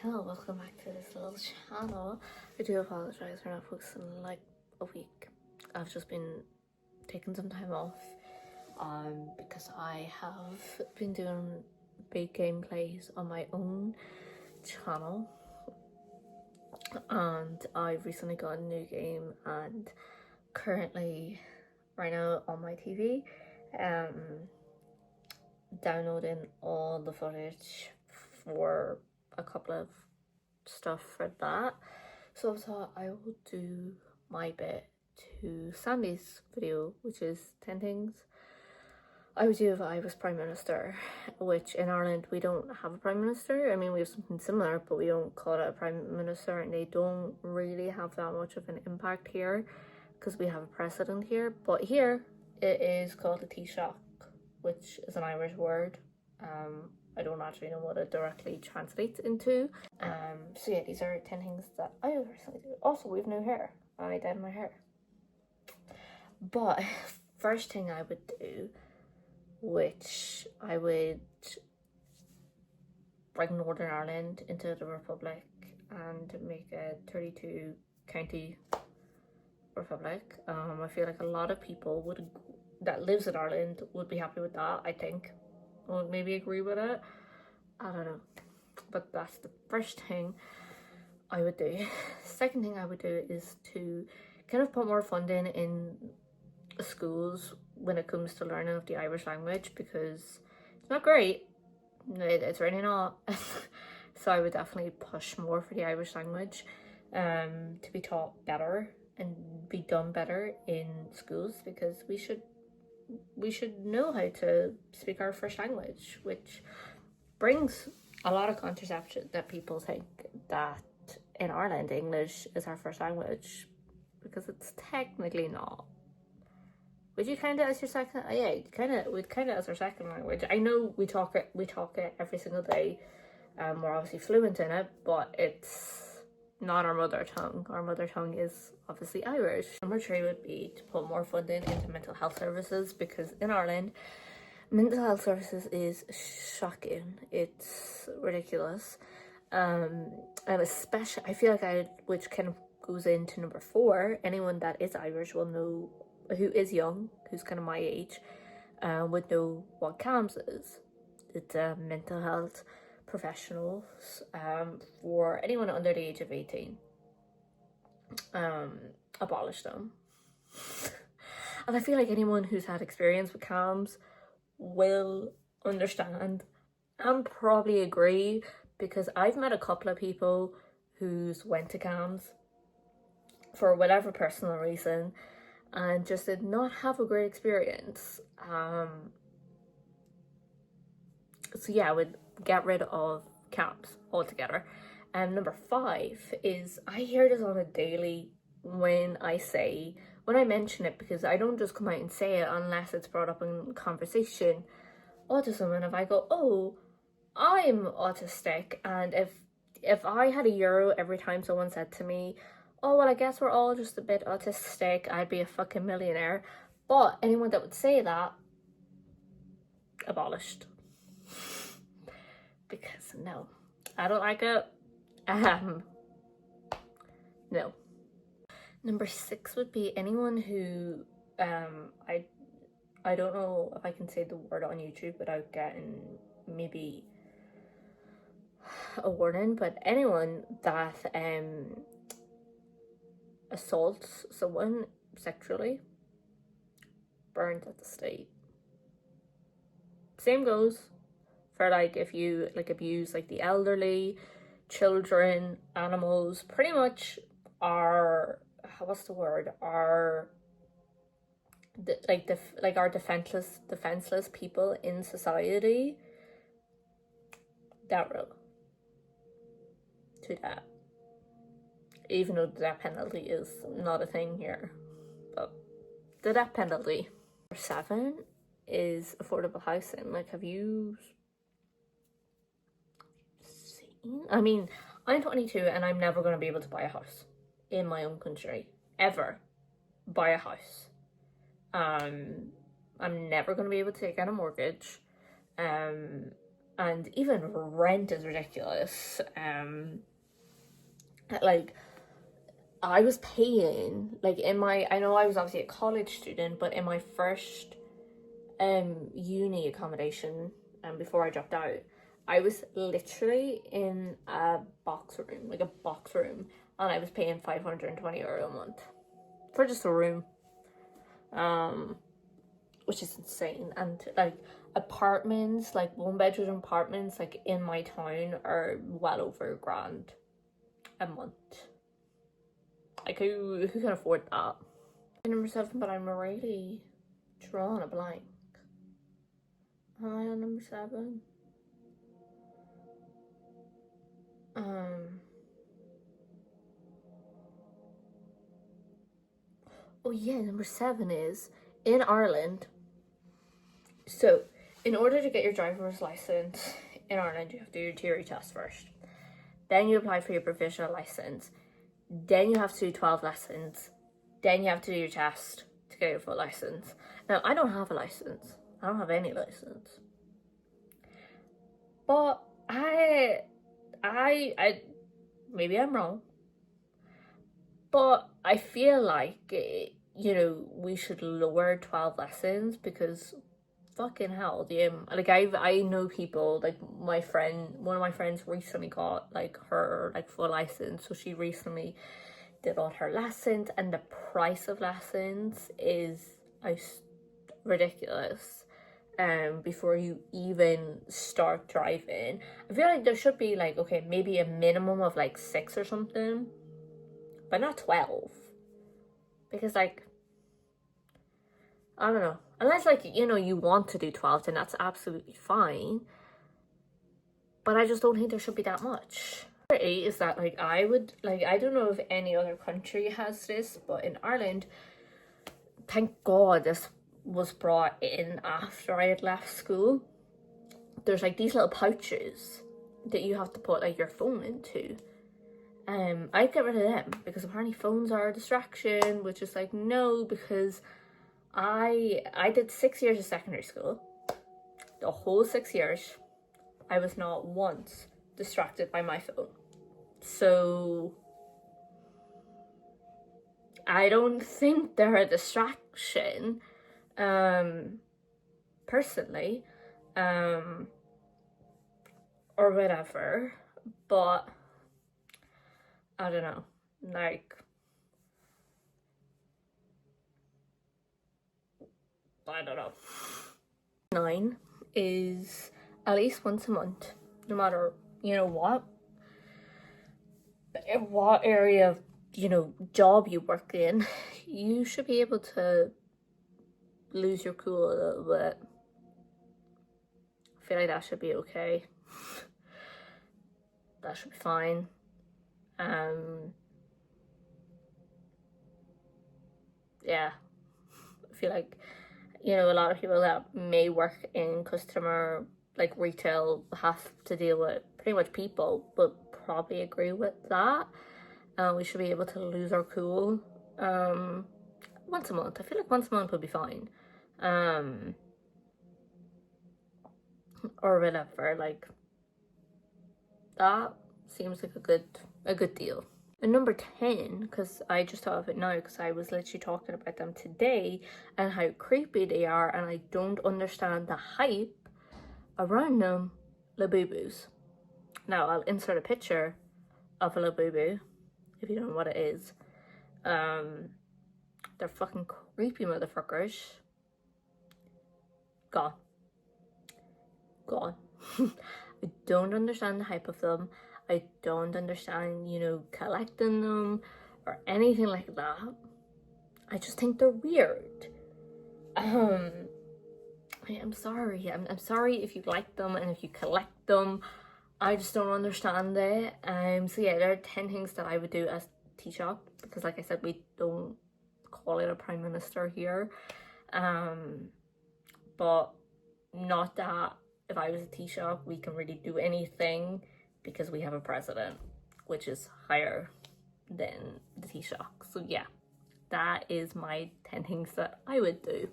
Hello, welcome back to this little channel. I do apologize for not posting like a week. I've just been taking some time off because I have been doing big gameplays on my own channel, and I recently got a new game, and currently right now on my TV downloading all the footage for a couple of stuff for that. So I thought I will do my bit to Sandy's video, which is 10 things I would do if I was Prime Minister, which in Ireland we don't have a Prime Minister. I mean, we have something similar, but we don't call it a Prime Minister, and they don't really have that much of an impact here because we have a president here. But here it is called a Taoiseach, which is an Irish word. I don't actually know what it directly translates into. So yeah, these are 10 things that I recently do. Also, we have new hair. I dyed my hair. But first thing I would do, which I would bring Northern Ireland into the Republic and make a 32 county republic. I feel like a lot of people that lives in Ireland would be happy with that, I think. Would maybe agree with it. I don't know. But that's the first thing I would do. Second thing I would do is to kind of put more funding in schools when it comes to learning of the Irish language, because it's not great. It's really not. So I would definitely push more for the Irish language to be taught better and be done better in schools, because we should know how to speak our first language, which brings a lot of contraception that people think that in Ireland English is our first language, because it's technically not. Would you count it as your second? Yeah, we'd count it as our second language. I know we talk it every single day. We're obviously fluent in it, but it's not our mother tongue. Our mother tongue is obviously Irish. Number 3 would be to put more funding into mental health services, because in Ireland, mental health services is shocking. It's ridiculous. And especially, I feel like which kind of goes into number 4, anyone that is Irish will know, who is young, who's kind of my age, would know what CAMHS is. It's mental health professionals for anyone under the age of 18. Abolish them. And I feel like anyone who's had experience with CAMHS will understand and probably agree, because I've met a couple of people who's went to CAMHS for whatever personal reason and just did not have a great experience. So yeah, I would get rid of CAMHS altogether. And number 5 is, I hear this on a daily when I mention it, because I don't just come out and say it unless it's brought up in conversation, autism. And if I go, oh, I'm autistic, and if I had €1 every time someone said to me, oh, well, I guess we're all just a bit autistic, I'd be a fucking millionaire. But anyone that would say that, abolished. Because no, I don't like it. No. Number 6 would be anyone who I don't know if I can say the word on YouTube without getting maybe a warning, but anyone that assaults someone sexually, burned at the stake. Same goes for like if you like abuse like the elderly, children, animals, pretty much our our defenseless people in society, that row to that. Even though the death penalty is not a thing here, but the death penalty. Number 7 is affordable housing. Like, have you seen? I mean, I'm 22 and I'm never going to be able to buy a house in my own country. Ever buy a house. I'm never going to be able to take out a mortgage. And and even rent is ridiculous. Like, I was paying, like, I know I was obviously a college student, but in my first uni accommodation, before I dropped out, I was literally in a box room, and I was paying €520 a month for just a room, which is insane. And like, apartments, like 1 bedroom apartments, like in my town, are well over £1,000 a month. Like, who can afford that? Number 7, but I'm already drawing a blank. Am I on number 7? Oh yeah, number 7 is, in Ireland, so in order to get your driver's license in Ireland, you have to do your theory test first. Then you apply for your provisional license. Then you have to do 12 lessons. Then you have to do your test to get your full license. Now, I don't have a license. I don't have any license. But I maybe I'm wrong, but I feel like, we should lower 12 lessons, because fucking hell, like, I know people, like one of my friends recently got like her like full license, so she recently did all her lessons, and the price of lessons is ridiculous. Before you even start driving, I feel like there should be like, okay, maybe a minimum of like 6 or something, but not 12, because like, I don't know, unless like, you want to do 12, then that's absolutely fine, but I just don't think there should be that much. Number 8 is that, like, I don't know if any other country has this, but in Ireland, thank God this was brought in after I had left school. There's like these little pouches that you have to put like your phone into. I'd get rid of them, because apparently phones are a distraction, which is like, no, because I did 6 years of secondary school. The whole 6 years, I was not once distracted by my phone. So I don't think they're a distraction, personally, or whatever, but I don't know, like, I don't know. 9 is at least once a month, no matter, what area of, job you work in, you should be able to lose your cool a little bit. I feel like that should be okay. That should be fine. Yeah, I feel like, a lot of people that may work in customer, like retail, have to deal with pretty much people, but probably agree with that. We should be able to lose our cool once a month. I feel like once a month would be fine, or whatever. Like, that seems like a good deal. And number 10, because I just thought of it now, because I was literally talking about them today and how creepy they are, and I don't understand the hype around them, Labubus. Now, I'll insert a picture of a Labubu if you don't know what it is. They're fucking creepy motherfuckers. Gone. I don't understand the hype of them. I don't understand, collecting them or anything like that. I just think they're weird. I'm sorry. I'm sorry if you like them and if you collect them. I just don't understand it. So yeah, there are 10 things that I would do as Taoiseach, because like I said, we don't call it a prime minister here. But not that if I was a Taoiseach, we can really do anything, because we have a president, which is higher than the Taoiseach. So yeah, that is my 10 things that I would do.